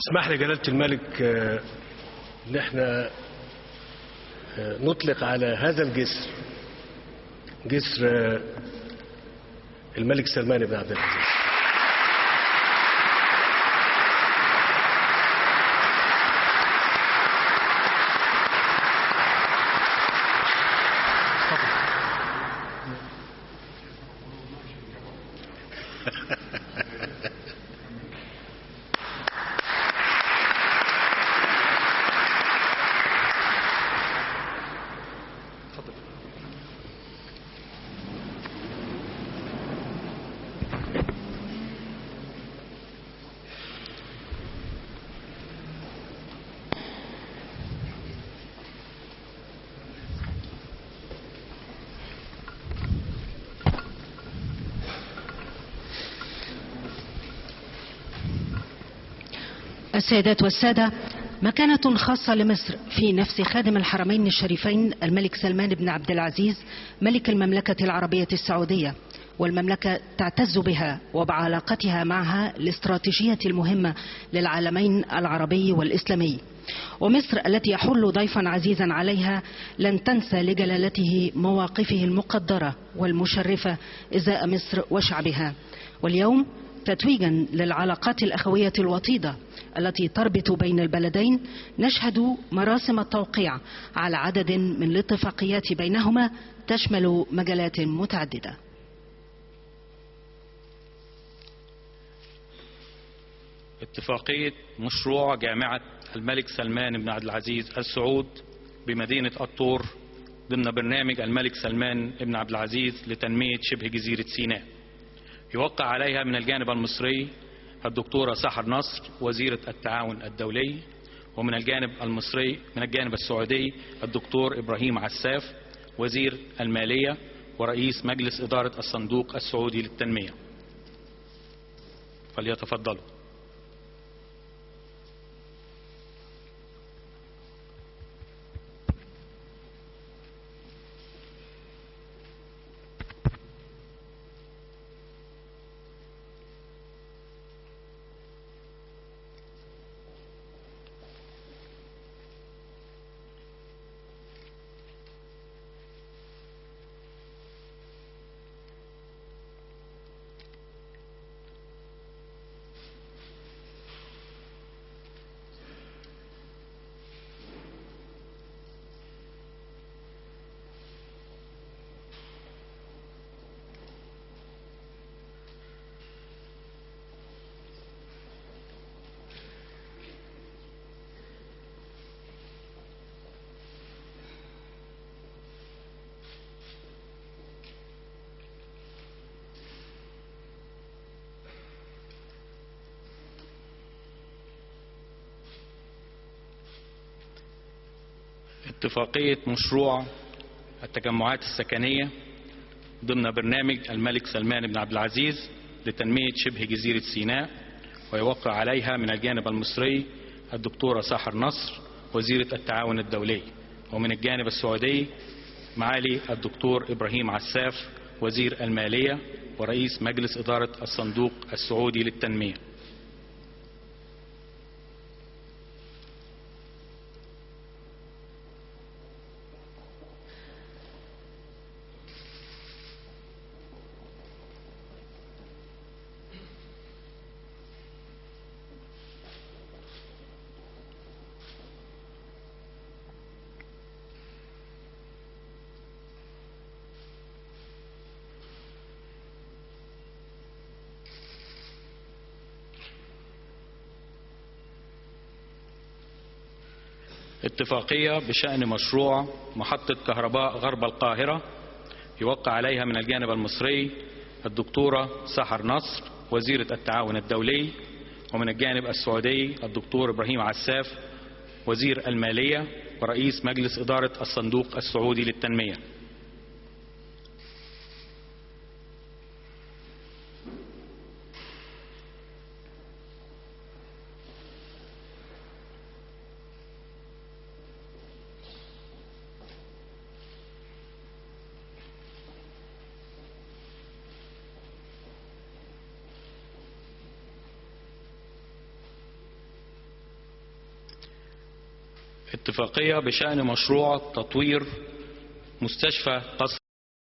اسمح لي جلالة الملك ان احنا نطلق على هذا الجسر جسر الملك سلمان بن عبد العزيز. السيدات والسادة، مكانة خاصة لمصر في نفس خادم الحرمين الشريفين الملك سلمان بن عبد العزيز ملك المملكة العربية السعودية، والمملكة تعتز بها وبعلاقتها معها الاستراتيجية المهمة للعالمين العربي والإسلامي. ومصر التي يحل ضيفا عزيزا عليها لن تنسى لجلالته مواقفه المقدرة والمشرفة إزاء مصر وشعبها. واليوم تتويجا للعلاقات الأخوية الوطيدة التي تربط بين البلدين، نشهد مراسم التوقيع على عدد من الاتفاقيات بينهما تشمل مجالات متعددة. اتفاقية مشروع جامعة الملك سلمان بن عبد العزيز السعود بمدينة الطور ضمن برنامج الملك سلمان بن عبد العزيز لتنمية شبه جزيرة سيناء. يوقع عليها من الجانب المصري الدكتورة سحر نصر وزيرة التعاون الدولي، ومن الجانب السعودي الدكتور إبراهيم عساف وزير المالية ورئيس مجلس إدارة الصندوق السعودي للتنمية. فليتفضلوا. اتفاقية مشروع التجمعات السكنية ضمن برنامج الملك سلمان بن عبد العزيز لتنمية شبه جزيرة سيناء، ويوقع عليها من الجانب المصري الدكتورة سحر نصر وزيرة التعاون الدولي، ومن الجانب السعودي معالي الدكتور إبراهيم عساف وزير المالية ورئيس مجلس إدارة الصندوق السعودي للتنمية. اتفاقية بشأن مشروع محطة كهرباء غرب القاهرة، يوقع عليها من الجانب المصري الدكتورة سحر نصر وزيرة التعاون الدولي، ومن الجانب السعودي الدكتور إبراهيم عساف وزير المالية ورئيس مجلس إدارة الصندوق السعودي للتنمية. اتفاقية بشأن مشروع تطوير مستشفى قصر